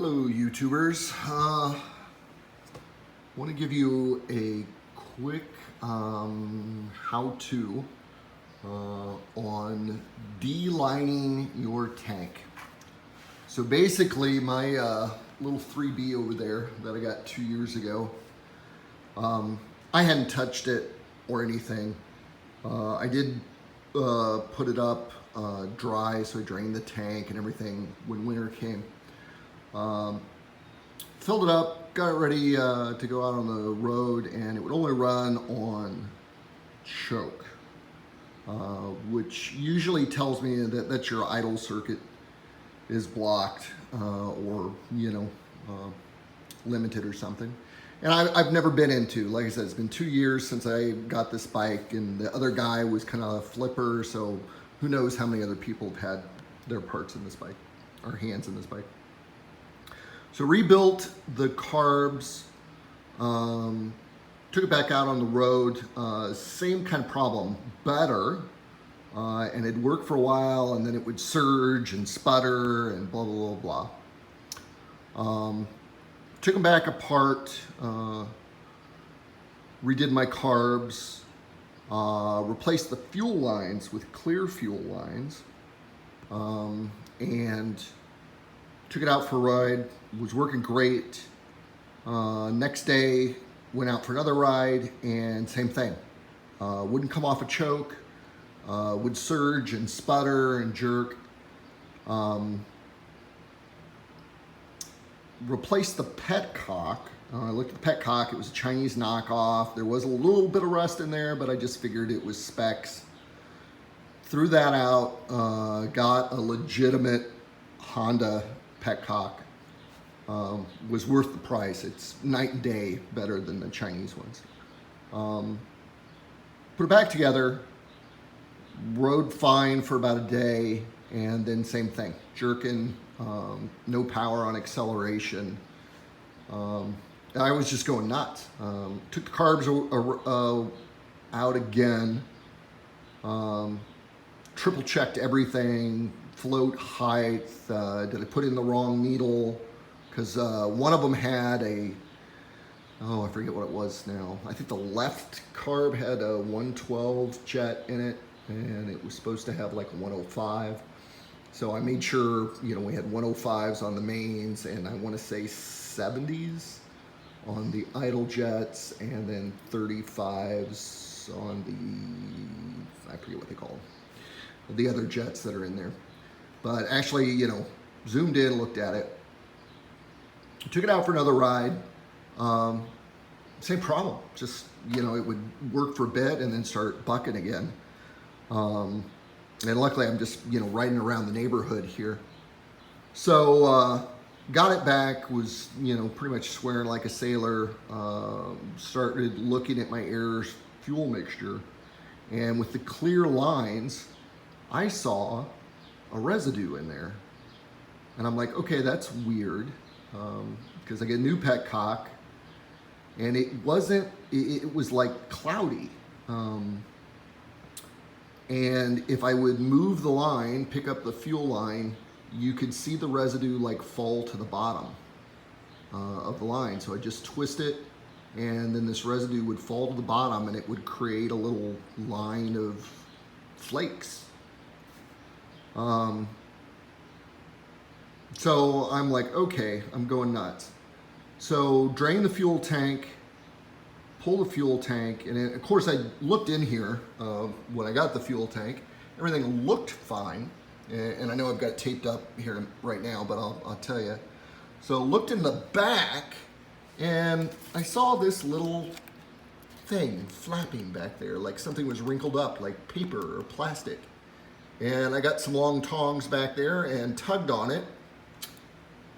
Hello YouTubers, want to give you a quick how-to on de-lining your tank. So basically my little 3B over there that I got 2 years ago, I hadn't touched it or anything. I did put it up dry, so I drained the tank and everything when winter came. Filled it up, got it ready to go out on the road, and it would only run on choke, which usually tells me that your idle circuit is blocked or limited or something. And I've never been into, like I said, it's been 2 years since I got this bike, and the other guy was kind of a flipper, so who knows how many other people have had their parts in this bike, or hands in this bike. So rebuilt the carbs, took it back out on the road, same kind of problem, better, and it'd work for a while, and then it would surge and sputter and blah, blah, blah, blah. Took them back apart, redid my carbs, replaced the fuel lines with clear fuel lines, and took it out for a ride. Was working great. Next day, went out for another ride, and same thing. Wouldn't come off a choke, would surge and sputter and jerk. Replaced the petcock. I looked at the petcock, it was a Chinese knockoff. There was a little bit of rust in there, but I just figured it was specs. Threw that out, got a legitimate Honda petcock. Was worth the price. It's night and day better than the Chinese ones. Put it back together, rode fine for about a day, and then same thing, jerking, no power on acceleration. I was just going nuts. Took the carbs out again, triple checked everything, float height, did I put in the wrong needle? Because one of them had I forget what it was now. I think the left carb had a 112 jet in it, and it was supposed to have like 105. So I made sure, we had 105s on the mains, and I want to say 70s on the idle jets, and then 35s on I forget what they call them, the other jets that are in there. But actually, zoomed in, looked at it, took it out for another ride. Same problem. Just, it would work for a bit and then start bucking again. And luckily I'm just, riding around the neighborhood here. So, got it back, was, pretty much swearing like a sailor. Started looking at my air fuel mixture. And with the clear lines, I saw a residue in there. And I'm like, okay, that's weird. Because I get a new petcock, and it was like cloudy. And if I would move the line, pick up the fuel line, you could see the residue like fall to the bottom of the line. So I just twist it, and then this residue would fall to the bottom, and it would create a little line of flakes. So I'm like, okay, I'm going nuts. So drain the fuel tank, pull the fuel tank, and of course I looked in here when I got the fuel tank. Everything looked fine, and I know I've got it taped up here right now, but I'll tell you. So looked in the back, and I saw this little thing flapping back there, like something was wrinkled up, like paper or plastic. And I got some long tongs back there and tugged on it.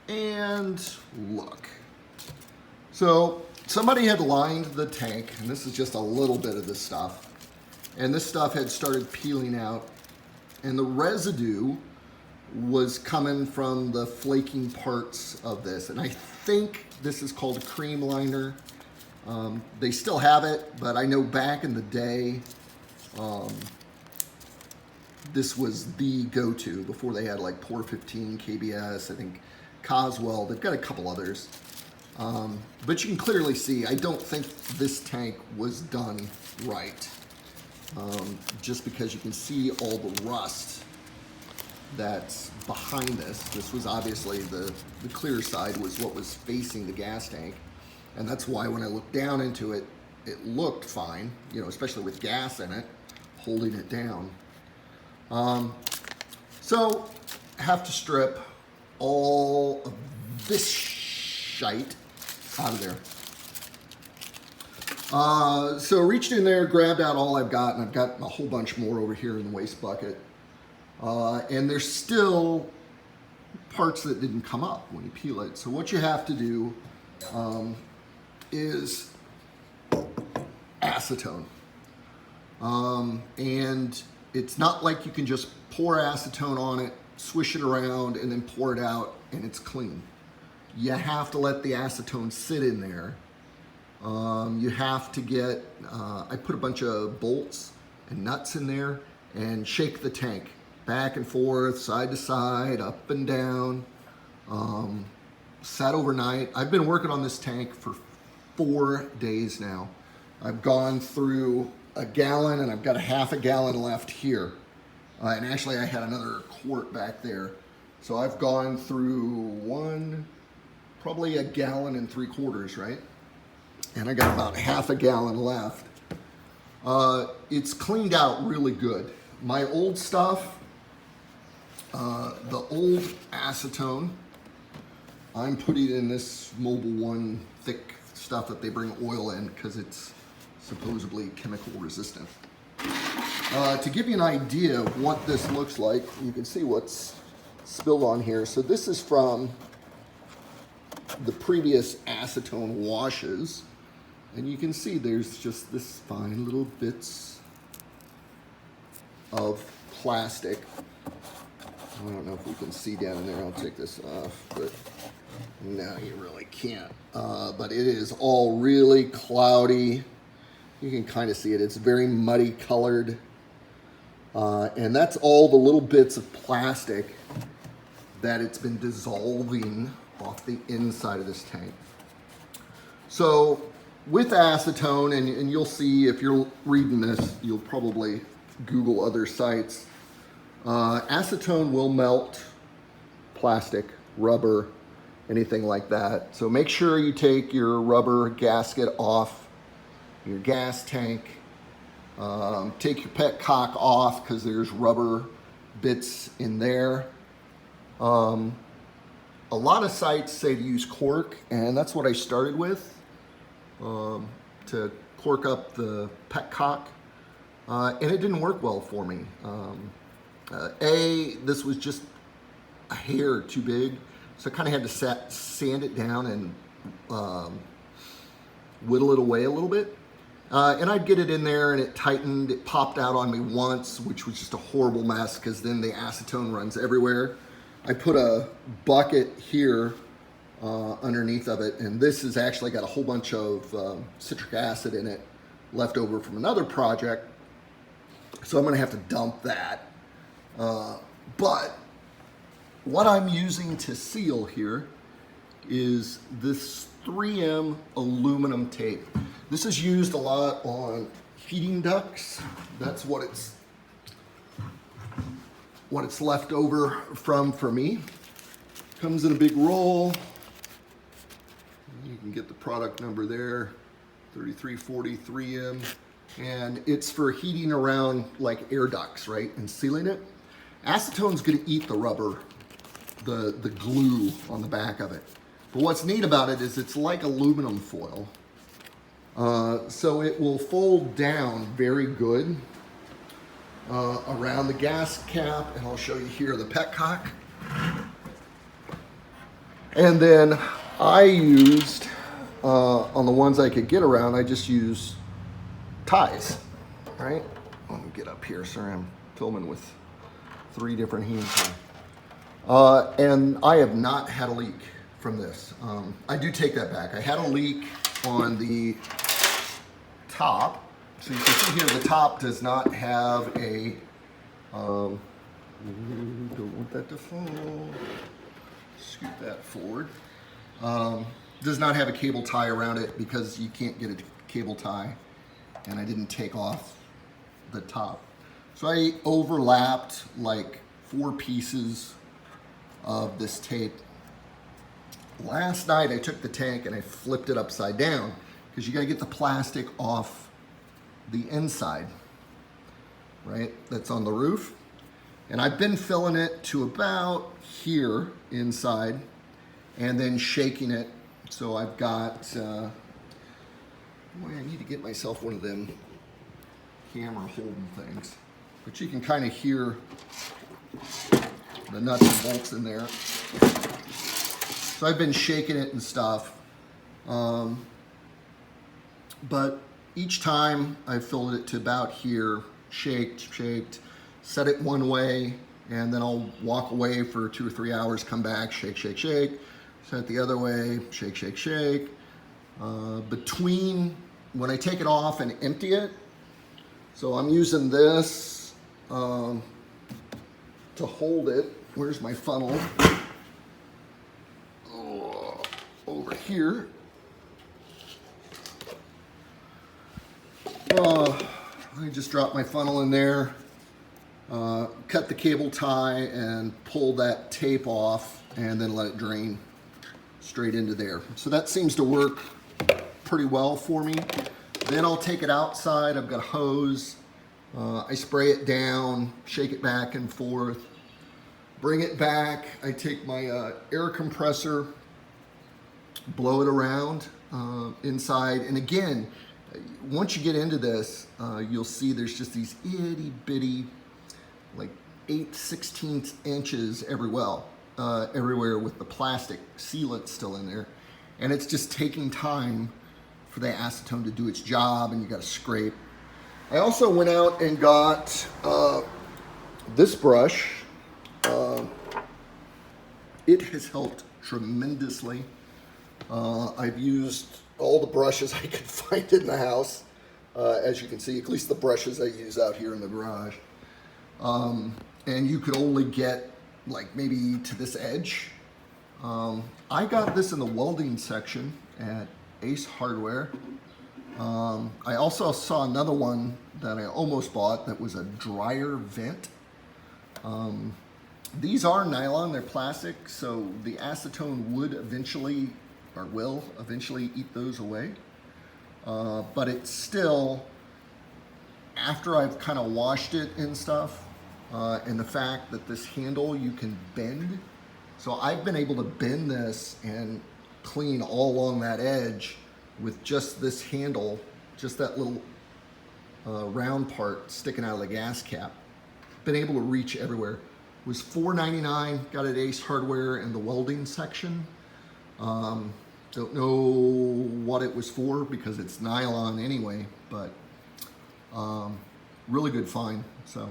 And look. So somebody had lined the tank, and this is just a little bit of this stuff. And this stuff had started peeling out, and the residue was coming from the flaking parts of this. And I think this is called a cream liner. They still have it, but I know back in the day, this was the go-to before they had like Pour 15 KBS. I think Coswell. They've got a couple others. But you can clearly see, I don't think this tank was done right. Just because you can see all the rust that's behind this. This was obviously the clear side was what was facing the gas tank. And that's why when I looked down into it, it looked fine, you know, especially with gas in it, holding it down. So have to strip all of this shite out of there. So reached in there, grabbed out all I've got, and I've got a whole bunch more over here in the waste bucket. And there's still parts that didn't come up when you peel it. So what you have to do is acetone. And it's not like you can just pour acetone on it, swish it around, and then pour it out, and it's clean. You have to let the acetone sit in there. You have to get, I put a bunch of bolts and nuts in there and shake the tank back and forth, side to side, up and down. Sat overnight. I've been working on this tank for 4 days now. I've gone through a gallon and I've got a half a gallon left here. And actually I had another quart back there. So I've gone through probably 1.75 gallons, right? And I got about half a gallon left. It's cleaned out really good. My old stuff, the old acetone, I'm putting in this Mobile One thick stuff that they bring oil in because it's supposedly chemical resistant. To give you an idea of what this looks like, you can see what's spilled on here. So this is from the previous acetone washes. And you can see there's just this fine little bits of plastic. I don't know if we can see down in there. I'll take this off, but no, you really can't. But it is all really cloudy. You can kind of see it. It's very muddy colored. And that's all the little bits of plastic that it's been dissolving off the inside of this tank. So with acetone, and you'll see if you're reading this, you'll probably Google other sites. Acetone will melt plastic, rubber, anything like that. So make sure you take your rubber gasket off your gas tank. Take your petcock off because there's rubber bits in there. A lot of sites say to use cork, and that's what I started with. To cork up the petcock, and it didn't work well for me. This was just a hair too big, so I kind of had to sand it down and whittle it away a little bit. And I'd get it in there and it tightened, it popped out on me once, which was just a horrible mess because then the acetone runs everywhere. I put a bucket here underneath of it, and this has actually got a whole bunch of citric acid in it left over from another project, so I'm going to have to dump that. But what I'm using to seal here is this 3M aluminum tape. This is used a lot on heating ducts. That's what it's left over from for me. Comes in a big roll. You can get the product number there, 3340 3M, and it's for heating around like air ducts, right, and sealing it. Acetone's gonna eat the rubber, the glue on the back of it. But what's neat about it is it's like aluminum foil. So it will fold down very good around the gas cap, and I'll show you here the petcock. And then I used, on the ones I could get around, I just use ties, right? Let me get up here, sorry, I'm filming with 3 different hands here. And I have not had a leak from this. I do take that back. I had a leak on the top. So you can see here the top does not have a, don't want that to fall. scoot that forward. Does not have a cable tie around it because you can't get a cable tie, and I didn't take off the top. So I overlapped like 4 pieces of this tape. Last night I took the tank and I flipped it upside down because you gotta get the plastic off the inside, right? That's on the roof. And I've been filling it to about here inside and then shaking it. So I've got, boy, I need to get myself one of them camera holding things. But you can kind of hear the nuts and bolts in there. So I've been shaking it and stuff. But each time I filled it to about here, shaked, set it one way, and then I'll walk away for 2 or 3 hours, come back, shake, set it the other way, shake. Between when I take it off and empty it, so I'm using this to hold it. Where's my funnel? Oh, over here. I just dropped my funnel in there, cut the cable tie and pull that tape off and then let it drain straight into there. So that seems to work pretty well for me. Then I'll take it outside. I've got a hose. I spray it down, shake it back and forth, bring it back. I take my air compressor, blow it around inside. And again, once you get into this, you'll see there's just these itty bitty, like 8/16 inches everywhere with the plastic sealant still in there. And it's just taking time for the acetone to do its job, and you got to scrape. I also went out and got this brush. It has helped tremendously. I've used all the brushes I could find in the house, as you can see, at least the brushes I use out here in the garage. And you could only get like maybe to this edge. I got this in the welding section at Ace Hardware. I also saw another one that I almost bought that was a dryer vent. These are nylon, they're plastic, so the acetone would eventually, or will eventually eat those away. But it's still, after I've kind of washed it and stuff, and the fact that this handle you can bend, so I've been able to bend this and clean all along that edge with just this handle, just that little round part sticking out of the gas cap. Been able to reach everywhere. It was $4.99, got it at Ace Hardware in the welding section. Don't know what it was for because it's nylon anyway, but really good find. So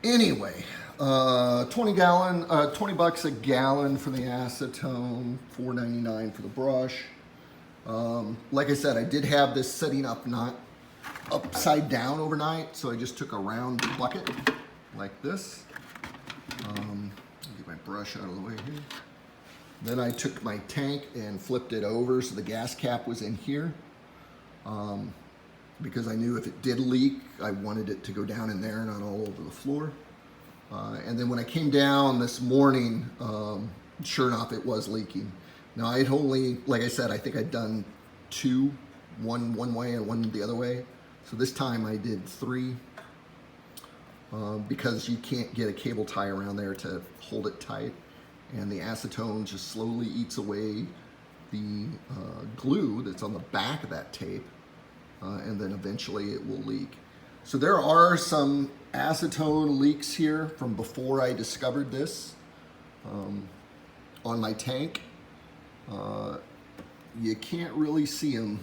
anyway, 20 bucks a gallon for the acetone, $4.99 for the brush. Like I said, I did have this setting up not upside down overnight, so I just took a round bucket like this. Get my brush out of the way here. Then I took my tank and flipped it over so the gas cap was in here, because I knew if it did leak, I wanted it to go down in there, not all over the floor. And then when I came down this morning, sure enough, it was leaking. Now I'd only, like I said, I think I'd done 2, one way and one the other way. So this time I did 3, because you can't get a cable tie around there to hold it tight. And the acetone just slowly eats away the glue that's on the back of that tape, and then eventually it will leak. So there are some acetone leaks here from before I discovered this on my tank. You can't really see them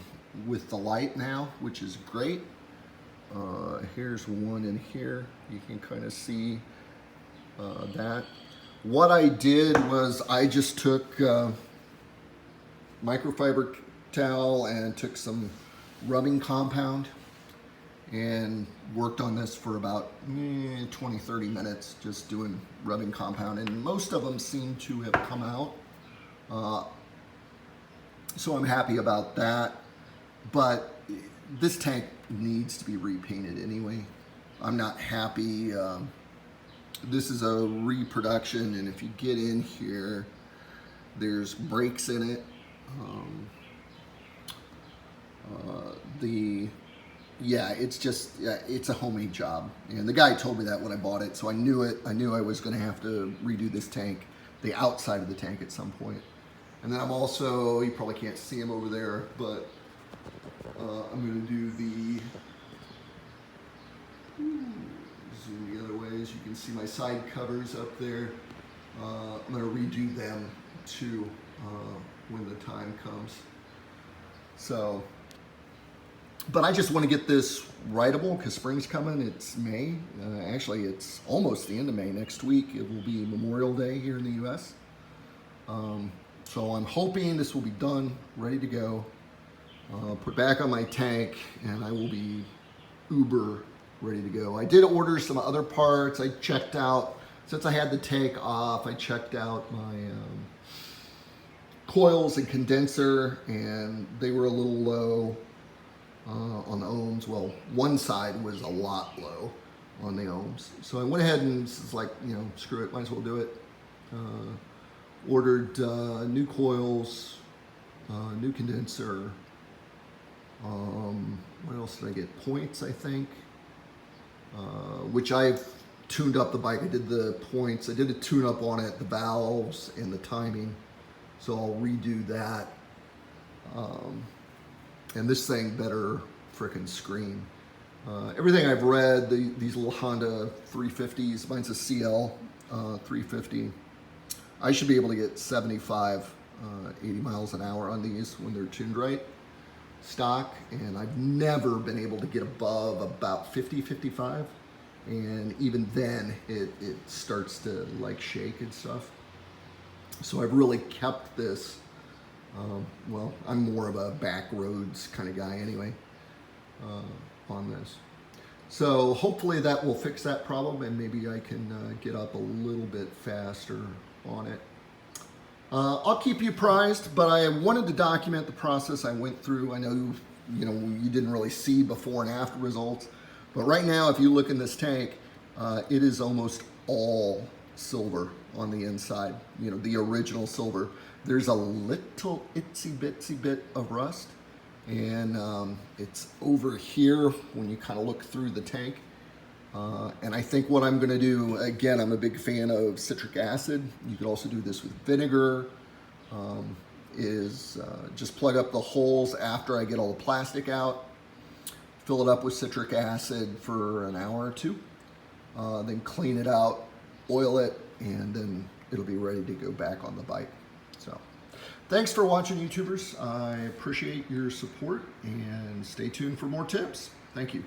with the light now, which is great. Here's one in here. You can kind of see that. What I did was I just took microfiber towel and took some rubbing compound and worked on this for about 20, 30 minutes, just doing rubbing compound, and most of them seem to have come out. So I'm happy about that, but this tank needs to be repainted anyway. I'm not happy. This is a reproduction, and if you get in here, there's breaks in it. It's a homemade job, and the guy told me that when I bought it, so I knew it. I knew I was going to have to redo this tank, the outside of the tank at some point. And then I'm also, you probably can't see him over there, but I'm going to do the, zoom the other way, as you can see my side covers up there. I'm going to redo them too when the time comes. So, but I just want to get this writable because spring's coming. It's May. Actually, it's almost the end of May. Next week, it will be Memorial Day here in the U.S. So I'm hoping this will be done, ready to go. Put back on my tank, and I will be uber ready to go. I did order some other parts. I checked out, since I had the tank off, I checked out my coils and condenser, and they were a little low on the ohms. Well, one side was a lot low on the ohms. So I went ahead and was like, screw it, might as well do it. Ordered new coils, new condenser. What else did I get? Points, I think, which I've tuned up the bike. I did the points. I did a tune-up on it, the valves and the timing. So I'll redo that. And this thing better frickin' scream. Everything I've read, these little Honda 350s, mine's a Cl350. I should be able to get 75, 80 miles an hour on these when they're tuned right, stock, and I've never been able to get above about 50, 55, and even then it starts to like shake and stuff. So I've really kept this, well, I'm more of a back roads kind of guy anyway, on this. So hopefully that will fix that problem, and maybe I can get up a little bit faster on it. I'll keep you apprised, but I wanted to document the process I went through. I know, you didn't really see before and after results, but right now, if you look in this tank, it is almost all silver on the inside, the original silver. There's a little itsy bitsy bit of rust, and it's over here when you kind of look through the tank. And I think what I'm going to do, again, I'm a big fan of citric acid. You could also do this with vinegar, just plug up the holes after I get all the plastic out, fill it up with citric acid for an hour or two, then clean it out, oil it, and then it'll be ready to go back on the bike. So thanks for watching, YouTubers. I appreciate your support, and stay tuned for more tips. Thank you.